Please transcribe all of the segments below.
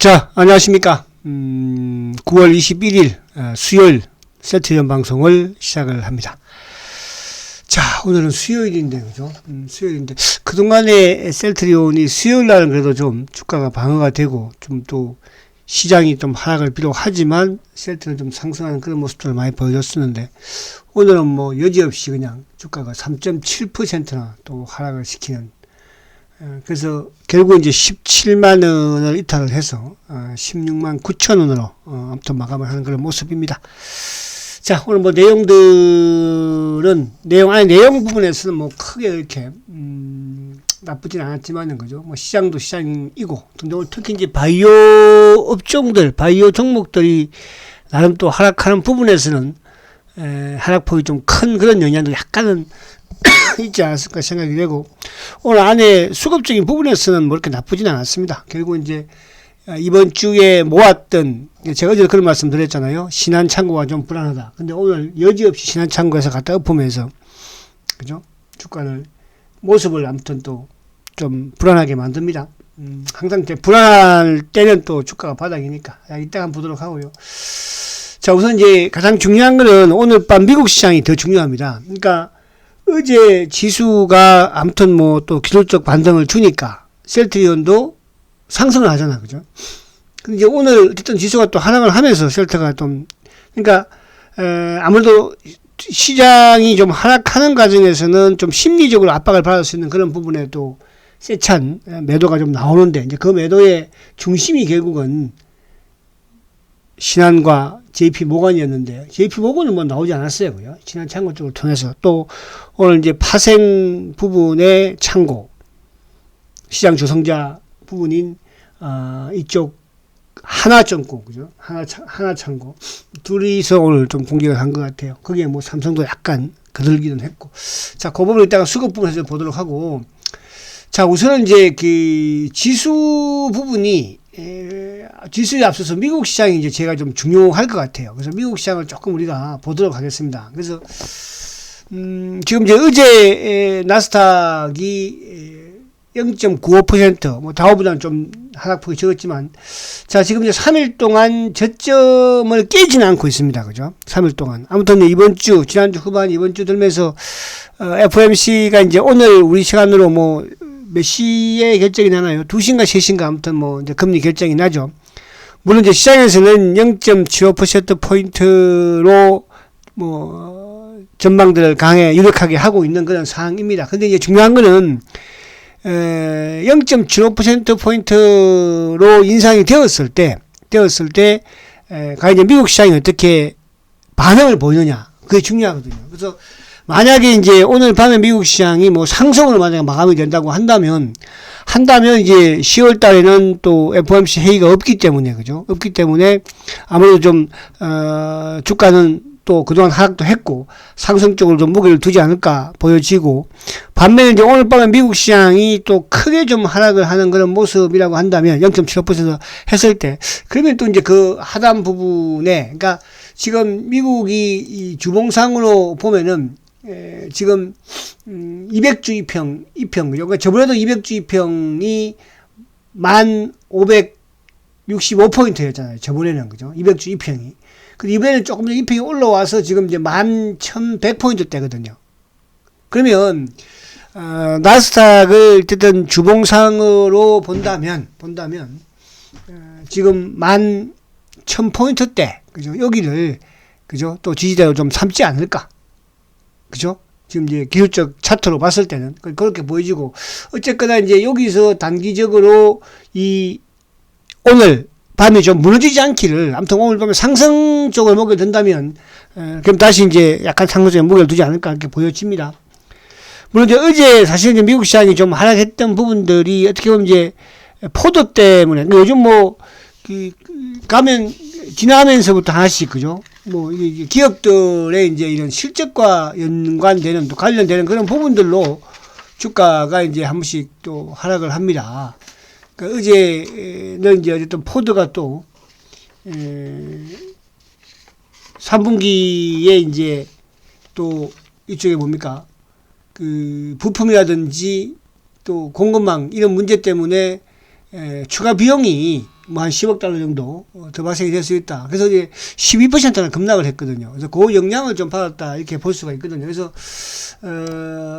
자, 안녕하십니까. 9월 21일 수요일 셀트리온 방송을 시작을 합니다. 자, 오늘은 수요일인데, 그죠? 수요일인데, 그동안에 셀트리온이 수요일 날은 그래도 좀 주가가 방어가 되고, 좀 또 시장이 좀 하락을 비록하지만, 셀트리온 좀 상승하는 그런 모습들을 많이 보여줬었는데, 오늘은 뭐 여지없이 그냥 주가가 3.7%나 또 하락을 시키는, 그래서 결국 이제 17만 원을 이탈을 해서 16만 9천 원으로 아무튼 마감을 하는 그런 모습입니다. 자, 오늘 뭐 내용들은 내용 부분에서는 뭐 크게 이렇게 나쁘진 않았지만은 그죠. 뭐 시장도 시장이고, 근데 오늘 특히 이제 바이오 업종들, 바이오 종목들이 나름 또 하락하는 부분에서는 하락폭이 좀 큰 그런 영향도 약간은 있지 않았을까 생각이 되고, 오늘 안에 수급적인 부분에서는 뭐 이렇게 나쁘진 않았습니다. 결국 이제 이번 주에 모았던, 제가 어제 그런 말씀 드렸잖아요. 신한창고가 좀 불안하다. 근데 오늘 여지없이 신한창고에서 갖다 엎으면서, 그죠? 주가를, 모습을 아무튼 또 좀 불안하게 만듭니다. 항상 불안할 때는 또 주가가 바닥이니까. 이따가 한번 보도록 하고요. 자, 우선 이제 가장 중요한 거는 오늘 밤 미국 시장이 더 중요합니다. 그러니까 어제 지수가 아무튼 뭐 또 기술적 반등을 주니까 셀트리온도 상승을 하잖아, 그죠? 근데 이제 오늘 어쨌든 지수가 또 하락을 하면서 셀트가 좀, 그러니까 아무래도 시장이 좀 하락하는 과정에서는 좀 심리적으로 압박을 받을 수 있는 그런 부분에 또 세찬 매도가 좀 나오는데, 이제 그 매도의 중심이 결국은 신한과 JP모건이었는데, JP모건은 뭐 나오지 않았어요. 그죠? 신한창고 쪽을 통해서. 또, 오늘 이제 파생 부분의 창고, 시장 조성자 부분인, 이쪽 하나증권, 그죠? 하나창고. 둘이서 오늘 좀 공격을 한 것 같아요. 거기에 뭐 삼성도 약간 거들기는 했고. 자, 그 부분을 이따가 수급 부분에서 보도록 하고. 자, 우선은 이제 그 지수 부분이, 지수에 앞서서 미국 시장이 이제 제가 좀 중요할 것 같아요. 그래서 미국 시장을 조금 우리가 보도록 하겠습니다. 그래서, 지금 이제 어제 나스닥이 0.95%, 뭐 다우보다는 좀 하락폭이 적었지만, 자, 지금 이제 3일 동안 저점을 깨지는 않고 있습니다. 그죠? 3일 동안. 아무튼 이번 주, 지난주 후반, 이번 주 들면서, FOMC가 이제 오늘 우리 시간으로 뭐, 몇 시에 결정이 나나요? 2시인가 3시인가 아무튼 뭐 이제 금리 결정이 나죠. 물론 이제 시장에서는 0.75%포인트로 뭐 전망들을 유력하게 하고 있는 그런 상황입니다. 근데 이제 중요한 거는 0.75%포인트로 인상이 되었을 때 과연 이제 미국 시장이 어떻게 반응을 보이느냐. 그게 중요하거든요. 그래서 만약에 이제 오늘 밤에 미국 시장이 뭐 상승으로 만약에 마감이 된다고 한다면 이제 10월 달에는 또 FOMC 회의가 없기 때문에, 그죠? 없기 때문에 아무래도 좀, 주가는 또 그동안 하락도 했고 상승 쪽으로 좀 무게를 두지 않을까 보여지고, 반면에 이제 오늘 밤에 미국 시장이 또 크게 좀 하락을 하는 그런 모습이라고 한다면 0.75% 했을 때, 그러면 또 이제 그 하단 부분에, 그러니까 지금 미국이 이 주봉상으로 보면은 지금 200주 이평 그죠? 그러니까 저번에도 200주 이평이 1565포인트였잖아요. 저번에는, 그죠? 200주 이평이. 근데 이번에는 조금 더 이평이 올라와서 지금 이제 11,100포인트대거든요. 그러면 나스닥을 어쨌든 주봉상으로 본다면 지금 11,000포인트대, 그죠? 여기를, 그죠? 또 지지대로 좀 삼지 않을까? 그죠? 지금 이제 기술적 차트로 봤을 때는 그렇게 보여지고, 어쨌거나 이제 여기서 단기적으로 오늘 밤에 좀 무너지지 않기를, 아무튼 오늘 밤에 상승 쪽을 목을 든다면, 그럼 다시 이제 약간 상승적인 무게를 두지 않을까 이렇게 보여집니다. 물론 이제 어제 사실 이제 미국 시장이 좀 하락했던 부분들이 어떻게 보면 이제 포도 때문에, 요즘 뭐, 지나면서부터 하나씩, 그죠? 뭐, 기업들의 이제 이런 실적과 연관되는, 또 관련되는 그런 부분들로 주가가 이제 한 번씩 또 하락을 합니다. 그러니까 어제는 이제 어쨌든 포드가 또, 3분기에 이제 또 이쪽에 뭡니까? 부품이라든지 또 공급망 이런 문제 때문에 추가 비용이 뭐 한 10억 달러 정도 더 발생이 될 수 있다. 그래서 이제 12%는 급락을 했거든요. 그래서 그 영향을 좀 받았다 이렇게 볼 수가 있거든요. 그래서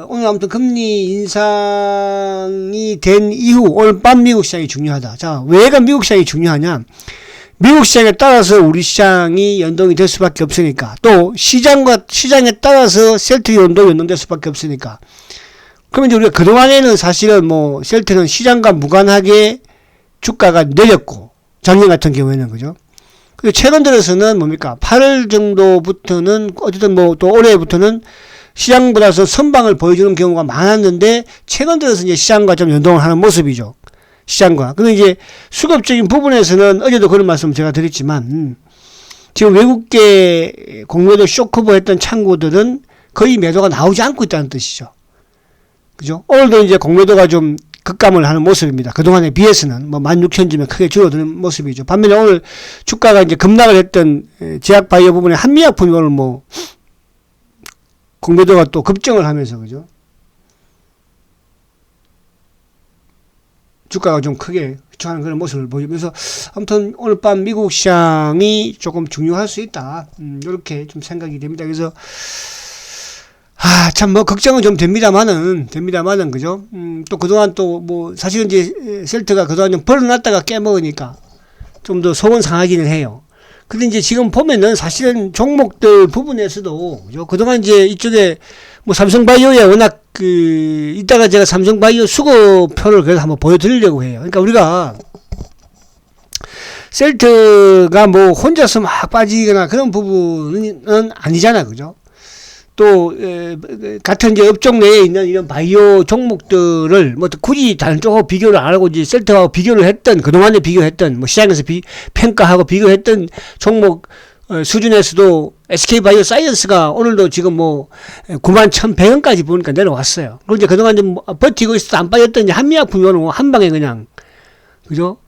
오늘 아무튼 금리 인상이 된 이후 오늘 밤 미국 시장이 중요하다. 자, 왜가 미국 시장이 중요하냐? 미국 시장에 따라서 우리 시장이 연동이 될 수밖에 없으니까, 또 시장에 따라서 셀트 연도 연동될 수밖에 없으니까. 그러면 이제 우리가 그동안에는 사실은 뭐 셀트는 시장과 무관하게 주가가 내렸고, 작년 같은 경우에는 그죠. 근데 최근 들어서는 뭡니까? 8월 정도부터는 어쨌든 뭐 또 올해부터는 시장보다서 선방을 보여주는 경우가 많았는데, 최근 들어서 이제 시장과 좀 연동을 하는 모습이죠. 시장과. 근데 이제 수급적인 부분에서는 어제도 그런 말씀 제가 드렸지만, 지금 외국계 공매도 쇼커버 했던 창구들은 거의 매도가 나오지 않고 있다는 뜻이죠. 그죠? 오늘도 이제 공매도가 좀 급감을 하는 모습입니다. 그동안에 비해서는 뭐 16,000주면 크게 줄어드는 모습이죠. 반면에 오늘 주가가 이제 급락을 했던 제약 바이오 부분에 한미약품이 오늘 뭐 공매도가 또 급증을 하면서 그죠? 주가가 좀 크게 휘청하는 그런 모습을 보이면서 아무튼 오늘 밤 미국 시장이 조금 중요할 수 있다. 이렇게 좀 생각이 됩니다. 그래서 참 뭐 걱정은 좀 됩니다만은 그죠? 또 그동안 또 뭐 사실은 이제 셀트가 그동안 좀 벌어놨다가 깨먹으니까 좀 더 속은 상하기는 해요. 근데 이제 지금 보면은 사실은 종목들 부분에서도 그죠? 그동안 이제 이쪽에 뭐 삼성바이오에 워낙 이따가 제가 삼성바이오 수급표를 그래서 한번 보여드리려고 해요. 그러니까 우리가 셀트가 뭐 혼자서 막 빠지거나 그런 부분은 아니잖아, 그죠? 또 같은 이제 업종 내에 있는 이런 바이오 종목들을 뭐 굳이 다른 쪽하고 비교를 안 하고 이제 셀트하고 비교를 했던, 그동안에 비교했던, 뭐 시장에서 평가하고 비교했던 종목 수준에서도 SK바이오 사이언스가 오늘도 지금 뭐 91,100원까지 보니까 내려왔어요. 그리고 이제 그동안 좀 버티고 있어도 안 빠졌던 이제 한미약품이 오늘 한 방에 그냥, 그죠?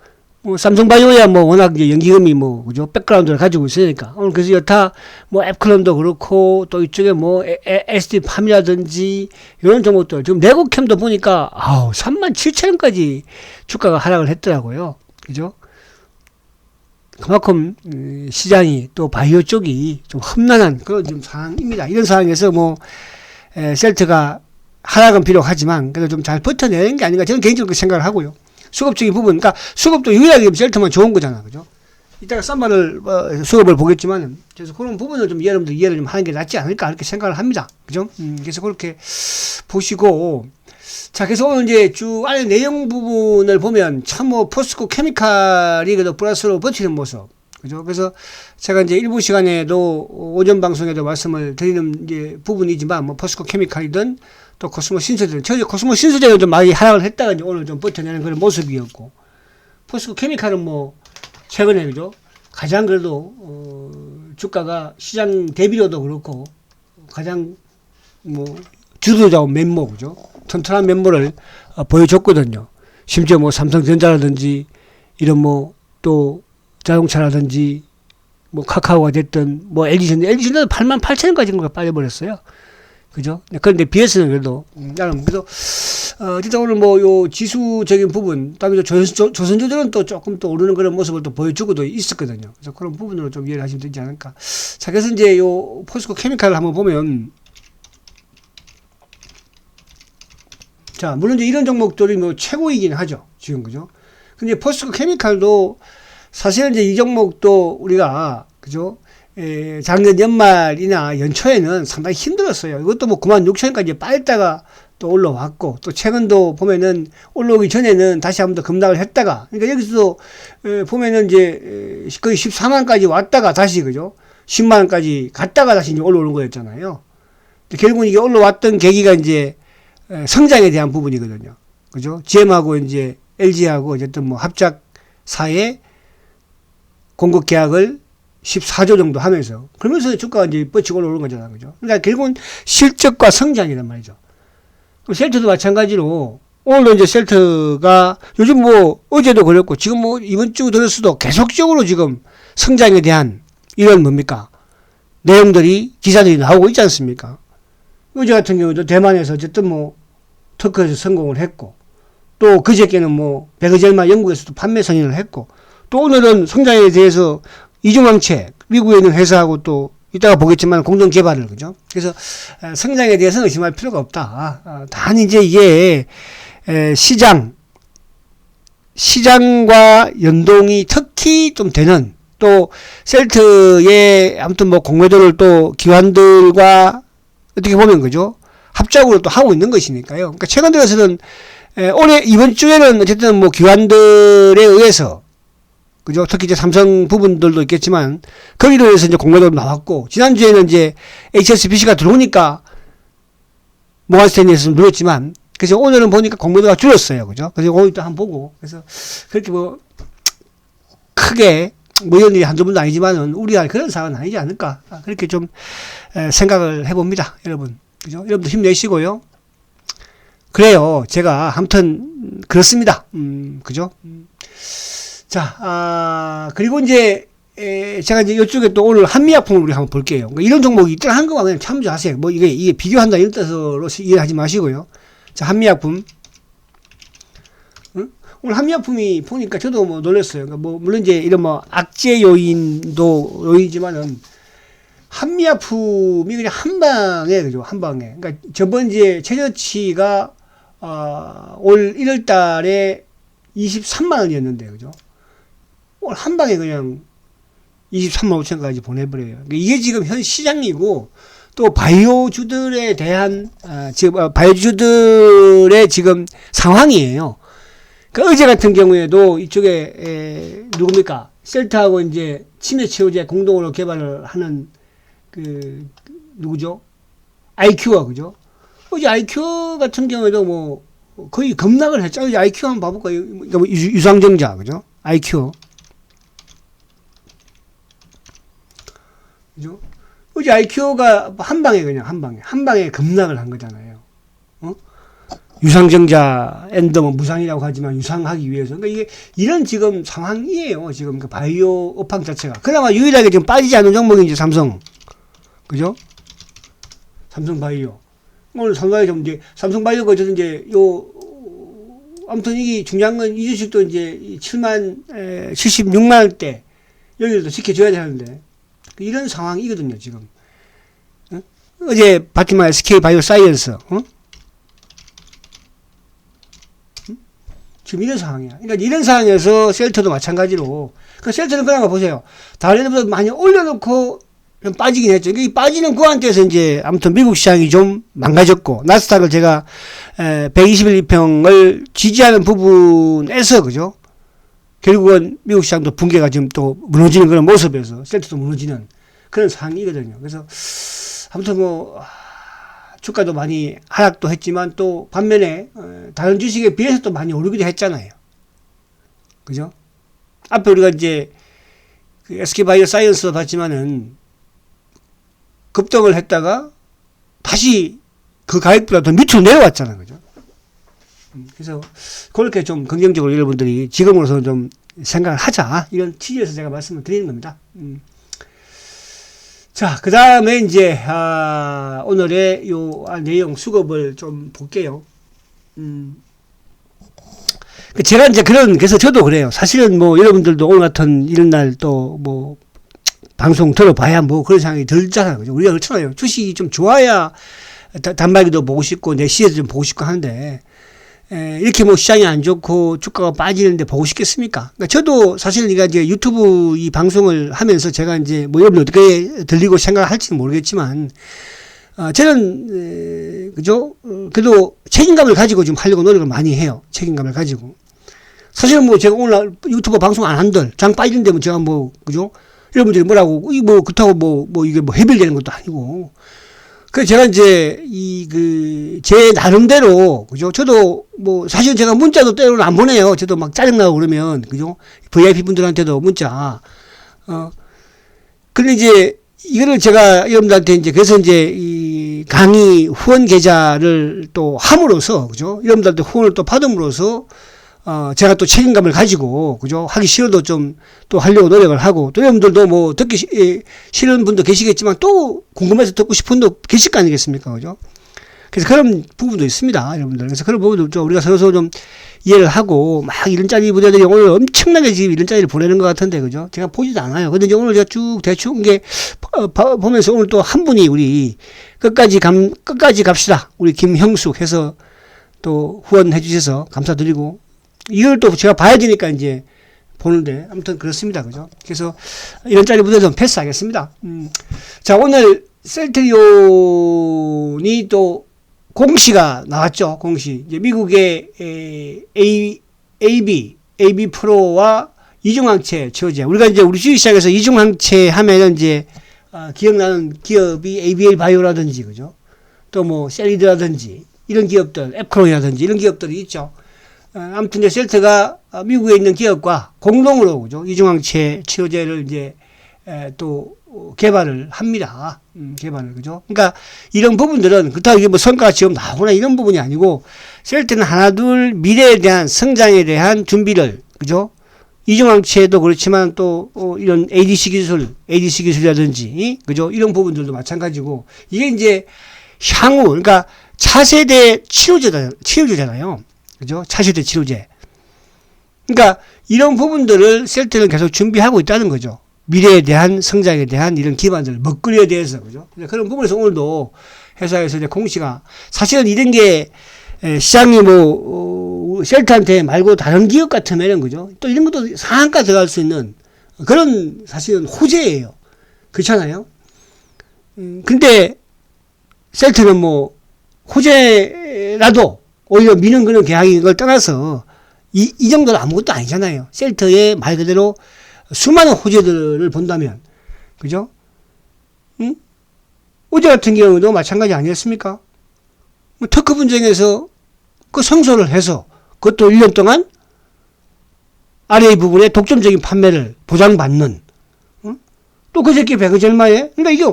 뭐 삼성바이오야 뭐 워낙 이제 연기금이 뭐 그죠? 백그라운드를 가지고 있으니까 오늘 그래서 여타 뭐 앱클론도 그렇고 또 이쪽에 뭐 SD팜이라든지 이런 종목들 지금 내국캠도 보니까 37,000원까지 주가가 하락을 했더라고요. 그죠? 그만큼 시장이 또 바이오 쪽이 좀 험난한 그런 좀 상황입니다. 이런 상황에서 뭐 셀트가 하락은 비록하지만 그래도 좀 잘 버텨내는 게 아닌가 저는 개인적으로 생각을 하고요. 수급적인 부분, 그러니까 수급도 유일하게 셀트만 좋은 거잖아, 그죠? 이따가 쌈바를 수급을 보겠지만, 그래서 그런 부분을 좀 여러분들 이해를 좀 하는 게 낫지 않을까 이렇게 생각을 합니다, 그죠? 그래서 그렇게 보시고, 자, 그래서 오늘 이제 쭉 안에 내용 부분을 보면 참 뭐 포스코 케미칼이 그래도 플러스로 버티는 모습, 그죠? 그래서 제가 이제 일부 시간에도 오전 방송에도 말씀을 드리는 이제 부분이지만, 뭐 포스코 케미칼이든 또 코스모 신소재는, 코스모 신소재는 좀 많이 하락을 했다가 이제 오늘 좀 버텨내는 그런 모습이었고, 포스코 케미칼은 뭐 최근에 그죠? 가장 그래도 주가가 시장 대비로도 그렇고 가장 뭐 주도자원 면모, 그죠? 튼튼한 면모를 보여줬거든요. 심지어 뭐 삼성전자라든지 이런 뭐 또 자동차라든지 뭐 카카오가 됐든 뭐 LG전자도 88,000원까지 빠져버렸어요. 그죠? 그런데 비해서는 그래도 나름 그래서 진짜 오늘 뭐 요 지수적인 부분, 다음에 조선주들은 또 조금 또 오르는 그런 모습을 또 보여주고도 있었거든요. 그래서 그런 부분으로 좀 이해를 하시면 되지 않을까. 자, 그래서 이제 요 포스코 케미칼을 한번 보면, 자, 물론 이제 이런 종목들이 뭐 최고이긴 하죠, 지금, 그죠? 근데 포스코 케미칼도 사실은 이제 이 종목도 우리가, 그죠? 작년 연말이나 연초에는 상당히 힘들었어요. 이것도 뭐 96,000원까지 빠졌다가 또 올라왔고, 또 최근도 보면은 올라오기 전에는 다시 한번 더 급락을 했다가, 그러니까 여기서도 보면은 이제 거의 14만원까지 왔다가 다시, 그죠? 10만원까지 갔다가 다시 이제 올라오는 거였잖아요. 결국은 이게 올라왔던 계기가 이제 성장에 대한 부분이거든요. 그죠? GM하고 이제 LG하고 어쨌든 뭐 합작사의 공급 계약을 14조 정도 하면서, 그러면서 주가가 이제 뻗치고 올라오는 거잖아요. 그죠? 그러니까 결국은 실적과 성장이란 말이죠. 셀트도 마찬가지로, 오늘도 이제 셀트가 요즘 뭐 어제도 그랬고, 지금 뭐 이번 주 들었어도 계속적으로 지금 성장에 대한 이런 뭡니까? 내용들이, 기사들이 나오고 있지 않습니까? 어제 같은 경우도 대만에서 어쨌든 뭐 특허에서 성공을 했고, 또 그저께는 뭐 백의절마 영국에서도 판매 승인을 했고, 또 오늘은 성장에 대해서 이중왕책, 미국에 있는 회사하고 또 이따가 보겠지만 공동 개발을, 그죠? 그래서 성장에 대해서는 의심할 필요가 없다. 단 이제 이게 시장과 연동이 특히 좀 되는, 또 셀트의 아무튼 뭐 공매도를 또 기관들과 어떻게 보면, 그죠? 합작으로 또 하고 있는 것이니까요. 그러니까 최근 들어서는 올해 이번 주에는 어쨌든 뭐 기관들에 의해서, 그죠? 특히 이제 삼성 부분들도 있겠지만 거기로 해서 이제 공매도도 나왔고, 지난주에는 이제 HSBC가 들어오니까 모건스탠리에서 좀 늘었지만, 그래서 오늘은 보니까 공매도가 줄었어요. 그죠? 그래서 오늘 또 한번 보고, 그래서 그렇게 뭐 크게 뭐 이런 일이 한두 번도 아니지만은 우리가 그런 상황은 아니지 않을까, 그렇게 좀 생각을 해봅니다. 여러분, 그죠? 여러분도 힘내시고요. 그래요. 제가 아무튼 그렇습니다. 그죠? 자, 그리고 이제 제가 이제 이쪽에 또 오늘 한미약품을 우리 한번 볼게요. 그러니까 이런 종목이 있더라 한 것만 그냥 참조하세요. 뭐 이게 비교한다 이런 뜻으로 이해하지 마시고요. 자, 한미약품. 응? 오늘 한미약품이 보니까 저도 뭐 놀랐어요. 그러니까 뭐 물론 이제 이런 뭐 악재 요인도 요인이지만은 한미약품이 그냥 한 방에, 그죠? 한 방에. 그러니까 저번 이제 최저치가 올 1월 달에 23만 원이었는데, 그죠? 오늘 한 방에 그냥 23만 5천까지 보내버려요. 그러니까 이게 지금 현 시장이고, 또 바이오주들에 대한 지금 바이오주들의 지금 상황이에요. 그러니까 어제 같은 경우에도 이쪽에 누굽니까? 셀트하고 이제 치매 치료제 공동으로 개발을 하는 누구죠? IQ가, 그죠? 어제 IQ 같은 경우에도 뭐 거의 급락을 했죠. 어제 IQ 한번 봐볼까요? 유상증자, 그죠? IQ. 그죠? 어제 IQ가 한 방에 한 방에 급락을 한 거잖아요. 유상증자, 엔더, 무상이라고 하지만 유상하기 위해서. 그러니까 이게 이런 지금 상황이에요. 지금 그 바이오 업황 자체가. 그나마 유일하게 지금 빠지지 않은 종목이 이제 삼성. 그죠? 삼성바이오. 오늘 상당히 좀 이제, 삼성바이오가 어쨌든 이제, 아무튼 이게 중요한 건 이 주식도 이제 76만원대, 여기를 또 지켜줘야 되는데, 이런 상황이거든요, 지금. 어제 봤지만 SK바이오 사이언스, 지금 이런 상황이야. 그러니까 이런 상황에서 셀트도 마찬가지로, 그 셀트는 그냥 보세요. 다른 애들보다 많이 올려놓고, 빠지긴 했죠. 이 빠지는 구간대에서 이제 아무튼 미국 시장이 좀 망가졌고, 나스닥을 제가 121평을 지지하는 부분에서, 그죠? 결국은 미국 시장도 붕괴가 지금 또 무너지는 그런 모습에서 셀트도 무너지는 그런 상황이거든요. 그래서 아무튼 뭐 주가도 많이 하락도 했지만, 또 반면에 다른 주식에 비해서 또 많이 오르기도 했잖아요. 그죠? 앞에 우리가 이제 그 SK바이오 사이언스 봤지만은 급등을 했다가 다시 그 가격보다 더 밑으로 내려왔잖아요. 그죠? 그래서 그렇게 좀 긍정적으로 여러분들이 지금으로서는 좀 생각을 하자, 이런 취지에서 제가 말씀을 드리는 겁니다. 자, 그 다음에 이제 오늘의 요 내용 수급을 좀 볼게요. 제가 이제 그래서 저도 그래요. 사실은 뭐 여러분들도 오늘 같은 이런 날 또 뭐 방송 들어봐야 뭐 그런 생각이 들잖아요. 그죠? 우리가 그렇잖아요. 주식이 좀 좋아야 단말기도 보고 싶고 내 시에도 좀 보고 싶고 하는데, 이렇게 뭐 시장이 안 좋고 주가가 빠지는데 보고 싶겠습니까? 그러니까 저도 사실 이제 유튜브 이 방송을 하면서 제가 이제 뭐 여러분 어떻게 들리고 생각할지는 모르겠지만, 저는 그죠? 그래도 책임감을 가지고 좀 하려고 노력을 많이 해요. 책임감을 가지고. 사실은 뭐 제가 오늘 유튜브 방송 안 한들 장 빠지는데 뭐 제가 뭐 그죠? 여러분들이 뭐라고 뭐 그렇다고 뭐 이게 뭐 해결되는 것도 아니고. 그래서 제가 이제 제 나름대로, 그죠? 저도 뭐 사실 제가 문자도 때로는 안 보내요. 저도 막 짜증나고 그러면, 그죠? VIP 분들한테도 문자. 근데 이제 이거를 제가 여러분들한테 이제 그래서 이제 이 강의 후원 계좌를 또 함으로써, 그죠? 여러분들한테 후원을 또 받음으로써 제가 또 책임감을 가지고, 그죠? 하기 싫어도 좀 또 하려고 노력을 하고, 또 여러분들도 뭐 듣기 싫은 분도 계시겠지만 또 궁금해서 듣고 싶은 분도 계실 거 아니겠습니까? 그죠? 그래서 그런 부분도 있습니다, 여러분들. 그래서 그런 부분도 좀 우리가 서로 좀 이해를 하고, 막 이런짜리 부대들이 오늘 엄청나게 지금 이런짜리를 보내는 것 같은데, 그죠? 제가 보지도 않아요. 근데 이제 오늘 제가 쭉 대충 이게 보면서 오늘 또 한 분이 우리 끝까지 갑시다. 우리 김형숙 해서 또 후원해 주셔서 감사드리고, 이걸 또 제가 봐야 되니까 이제 보는데, 아무튼 그렇습니다. 그죠? 그래서 이런짜리 부대 좀 패스하겠습니다. 자, 오늘 셀트리온이 또 공시가 나왔죠. 공시. 이제 미국의 AB 프로와 이중항체 처제. 우리가 이제 우리 주식시장에서 이중항체 하면은 이제 기억나는 기업이 ABL 바이오라든지, 그죠? 또 뭐 셀리드라든지 이런 기업들, 앱크론이라든지 이런 기업들이 있죠. 아무튼 이제 셀트가 미국에 있는 기업과 공동으로, 그죠? 이중항체 치료제를 이제 또 개발을 합니다. 개발을, 그죠? 그러니까 이런 부분들은 그렇다고 이게 뭐 성과가 지금 나오거나 이런 부분이 아니고, 셀트는 하나둘 미래에 대한 성장에 대한 준비를, 그죠? 이중항체도 그렇지만 또 이런 ADC 기술이라든지, 그죠? 이런 부분들도 마찬가지고, 이게 이제 향후, 그러니까 차세대 치료제잖아요. 그죠? 차세대 치료제. 그러니까 이런 부분들을 셀트는 계속 준비하고 있다는 거죠. 미래에 대한 성장에 대한 이런 기반들, 먹거리에 대해서, 그죠? 그런 부분에서 오늘도 회사에서 이제 공시가, 사실은 이런 게 시장이 셀트한테 말고 다른 기업 같으면은, 그죠? 또 이런 것도 상한가 들어갈 수 있는 그런 사실은 호재예요. 그렇잖아요? 근데 셀트는 뭐 호재라도 오히려 미는 그런 계약인 걸 떠나서 이 정도는 아무것도 아니잖아요. 셀트의 말 그대로 수많은 호재들을 본다면, 그죠? 응? 어제 같은 경우도 마찬가지 아니었습니까? 특허 분쟁에서 그 성소를 해서 그것도 1년 동안 RA 부분에 독점적인 판매를 보장받는, 응? 또 그 새끼 배그지 얼마에? 그러니까 이게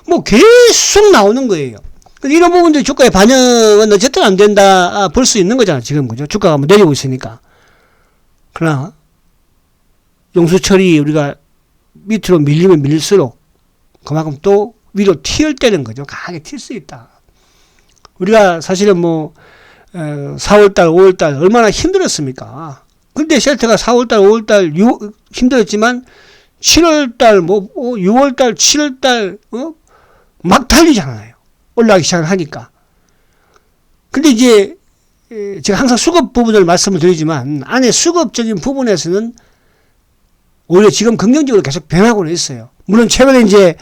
뭐 계속 나오는 거예요. 이런 부분들 주가의 반영은 어쨌든 안 된다 볼 수 있는 거잖아, 지금, 그죠? 주가가 뭐 내리고 있으니까. 그러나 용수철이 우리가 밑으로 밀리면 밀릴수록 그만큼 또 위로 튀을 때는 거죠. 강하게 튈 수 있다. 우리가 사실은 뭐 4월달, 5월달 얼마나 힘들었습니까? 근데 셀트가 4월달, 5월달 힘들었지만 7월달, 뭐 6월달, 7월달 막 달리잖아요. 올라가기 시작을 하니까. 근데 이제 제가 항상 수급 부분을 말씀을 드리지만 안에 수급적인 부분에서는 오히려 지금 긍정적으로 계속 변하고는 있어요. 물론 최근에 이제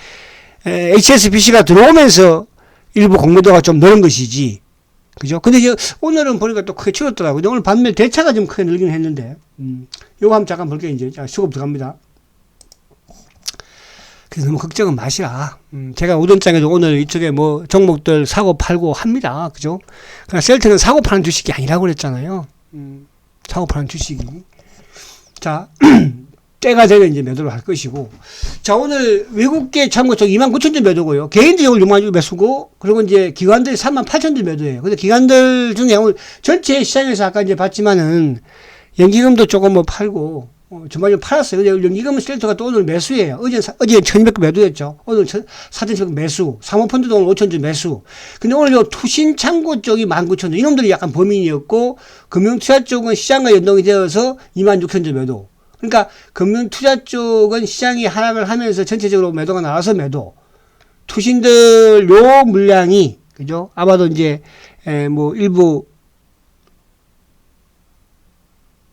HSBC가 들어오면서 일부 공매도가 좀 늘은 것이지, 그죠? 근데 이제 오늘은 보니까 또 크게 줄었더라고요. 오늘 반면 대차가 좀 크게 늘긴 했는데, 요거 한번 잠깐 볼게요. 이제 수급 들어갑니다. 그래서 너무 걱정은 마시라. 제가 오전장에도 오늘 이쪽에 뭐 종목들 사고 팔고 합니다. 그죠? 그러니까 셀트는 사고 파는 주식이 아니라고 그랬잖아요. 사고 파는 주식이. 자, 때가 되면 이제 매도를 할 것이고. 자, 오늘 외국계 참고 쪽 29,000주 매도고요. 개인들이 오늘 6만 주 매수고, 그리고 이제 기관들이 38,000주 매도예요. 근데 기관들 중에 오늘 전체 시장에서 아까 이제 봤지만은 연기금도 조금 뭐 팔고, 전반적으로 팔았어요. 근데 연기금은 셀트가 또 오늘 매수예요. 어제 1200개 매도했죠. 오늘 4700 매수. 사모펀드도 오늘 5000주 매수. 근데 오늘 요 투신 창고 쪽이 19,000주. 이놈들이 약간 범인이었고, 금융투자 쪽은 시장과 연동이 되어서 26,000주 매도. 그러니까 금융투자 쪽은 시장이 하락을 하면서 전체적으로 매도가 나와서 매도. 투신들 요 물량이, 그죠? 아마도 이제 뭐 일부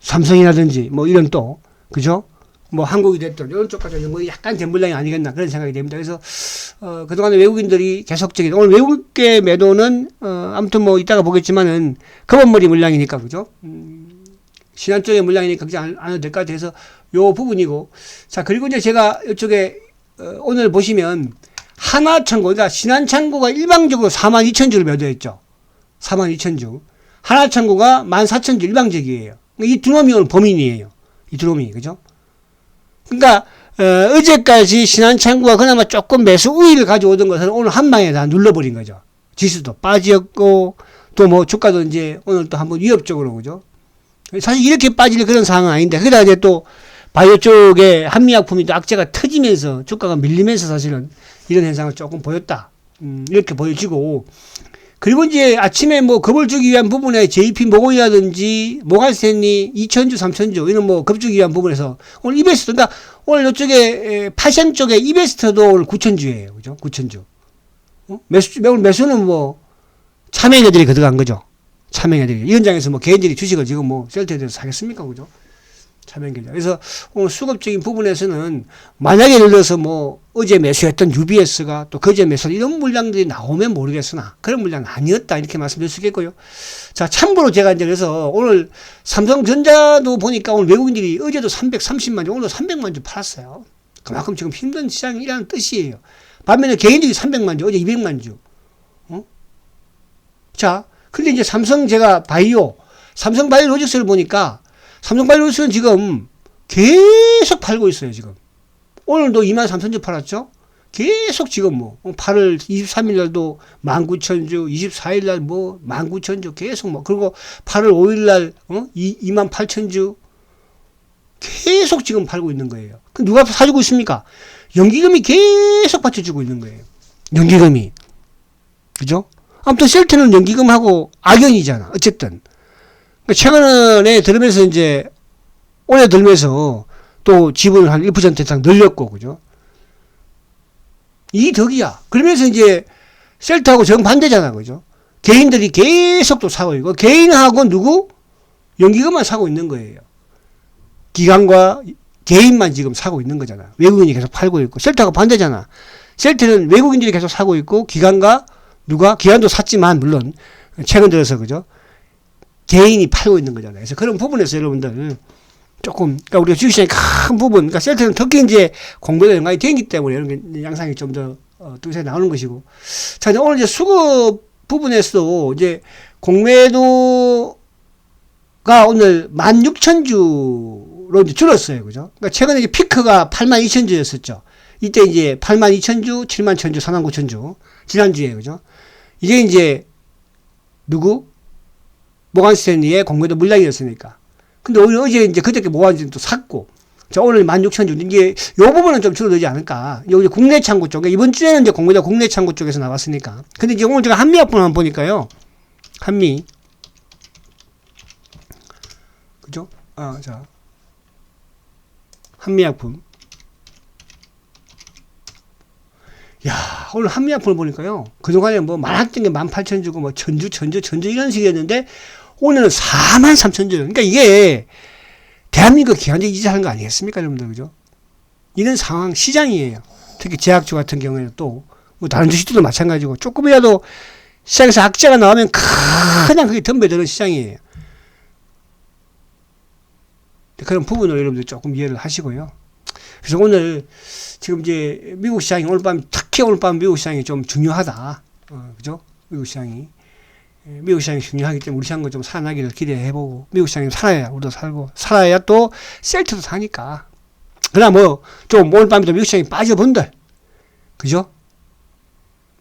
삼성이라든지 뭐 이런 또, 그죠? 뭐 한국이 됐든 이런 쪽까지 뭐 약간 된 물량이 아니겠나 그런 생각이 됩니다. 그래서 그동안에 외국인들이 계속적인, 오늘 외국계 매도는 아무튼 뭐 이따가 보겠지만은 검은머리 물량이니까, 그죠? 신한 쪽의 물량이니까 걱정 안 해도 될 것 같아서 요 부분이고. 자, 그리고 이제 제가 이쪽에 오늘 보시면 하나창고, 그러니까 신한창고가 일방적으로 42,000주를 매도했죠. 42,000주. 하나창고가 14,000주 일방적이에요. 이 두 놈이 오늘 범인이에요. 이 두 놈이, 그죠? 그러니까 어제까지 신한창고가 그나마 조금 매수 우위를 가져오던 것을 오늘 한 방에 다 눌러버린 거죠. 지수도 빠졌고, 또 뭐 주가도 이제 오늘 또 한번 위협적으로, 그죠? 사실 이렇게 빠질 그런 상황은 아닌데, 그러다 이제 또 바이오 쪽에 한미약품이 또 악재가 터지면서 주가가 밀리면서 사실은 이런 현상을 조금 보였다. 이렇게 보여지고, 그리고 이제 아침에 뭐 겁을 주기 위한 부분에 JP 모건이라든지 모간스탠리 2천주, 3천주 이런 뭐 겁주기 위한 부분에서 오늘 이베스트 그러니까 오늘 이쪽에 파생 쪽에 이베스트도 오늘 9천주예요. 그죠? 9천주. 오늘 매수는 뭐 차명애들이 거들어간 거죠. 차명애들이. 이 현장에서 뭐 개인들이 주식을 지금 뭐 셀트에 대해서 사겠습니까? 그죠? 차명계좌. 그래서 오늘 수급적인 부분에서는 만약에 예를 들어서 뭐 어제 매수했던 UBS가 또 그제 매수 이런 물량들이 나오면 모르겠으나 그런 물량은 아니었다 이렇게 말씀드릴 수 있겠고요. 자, 참고로 제가 이제 그래서 오늘 삼성전자도 보니까 오늘 외국인들이 어제도 330만 주, 오늘도 300만 주 팔았어요. 그만큼 지금 힘든 시장이라는 뜻이에요. 반면에 개인들이 300만 주, 어제 200만 주. 자, 근데 이제 삼성 바이오로직스를 보니까 삼성바이오로직스는 지금 계속 팔고 있어요, 지금. 오늘도 23,000주 팔았죠? 계속 지금 뭐, 8월 23일 날도 19,000주, 24일 날 뭐, 19,000주 계속 뭐, 그리고 8월 5일 날, 28,000주 계속 지금 팔고 있는 거예요. 그 누가 사주고 있습니까? 연기금이 계속 받쳐주고 있는 거예요. 연기금이. 그죠? 아무튼 셀트는 연기금하고 악연이잖아. 어쨌든. 최근에 들으면서 이제 올해 들면서 또 지분을 한 1% 이상 늘렸고 그죠? 이 덕이야. 그러면서 이제 셀트하고 정반대잖아. 그죠? 개인들이 계속 또 사고 있고 개인하고 누구? 연기금만 사고 있는 거예요. 기관과 개인만 지금 사고 있는 거잖아. 외국인이 계속 팔고 있고 셀트하고 반대잖아. 셀트는 외국인들이 계속 사고 있고 기관과 누가? 기관도 샀지만 물론 최근 들어서 그죠? 개인이 팔고 있는 거잖아요. 그래서 그런 부분에서 여러분들 조금, 그러니까 우리가 주식시장의 큰 부분, 그러니까 셀트는 특히 이제 공매도 연관이 되기 때문에 이런 게 양상이 좀 더 뚜렷하게 나오는 것이고. 자, 이제 오늘 이제 수급 부분에서도 이제 공매도가 오늘 16,000주로 이제 줄었어요. 그죠? 그러니까 최근에 이제 피크가 82,000주였었죠. 이때 이제 82,000주, 71,000주, 49,000주. 지난주에, 그죠? 이게 이제 누구? 모간스탠리의 공매도 물량이었으니까. 근데 오히려 어제 이제 그저께 모간스탠리 또 샀고. 자, 오늘 16,000주. 이게, 요 부분은 좀 줄어들지 않을까. 여기 국내 창구 쪽에, 이번 주에는 이제 공매도 국내 창구 쪽에서 나왔으니까. 근데 이제 오늘 제가 한미약품 한번 보니까요. 한미. 그죠? 자. 한미약품. 야, 오늘 한미약품을 보니까요. 그동안에 뭐 많았던 게 18,000주고 뭐 천주 이런 식이었는데 오늘은 43,000주. 그러니까 이게 대한민국 기관들이 이자하는 거 아니겠습니까, 여러분들, 그죠? 이런 상황, 시장이에요. 특히 제약주 같은 경우에는 또, 뭐 다른 주식들도 마찬가지고, 조금이라도 시장에서 악재가 나오면 그냥 그게 덤벼드는 시장이에요. 그런 부분을 여러분들 조금 이해를 하시고요. 그래서 오늘, 지금 이제 미국 시장이 특히 오늘 밤 미국 시장이 좀 중요하다. 그죠? 미국 시장이 중요하기 때문에 우리 시장도 좀 살아나기를 기대해보고, 미국 시장이 살아야 우리도 살고, 살아야 또 셀트도 사니까. 그러나 뭐, 좀 오늘 밤에도 미국 시장이 빠져본들. 그죠?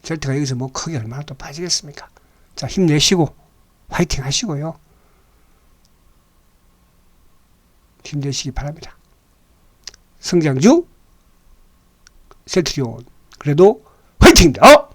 셀트가 여기서 뭐 크게 얼마나 또 빠지겠습니까? 자, 힘내시고, 화이팅 하시고요. 힘내시기 바랍니다. 성장주, 셀트리온. 그래도 화이팅입니다.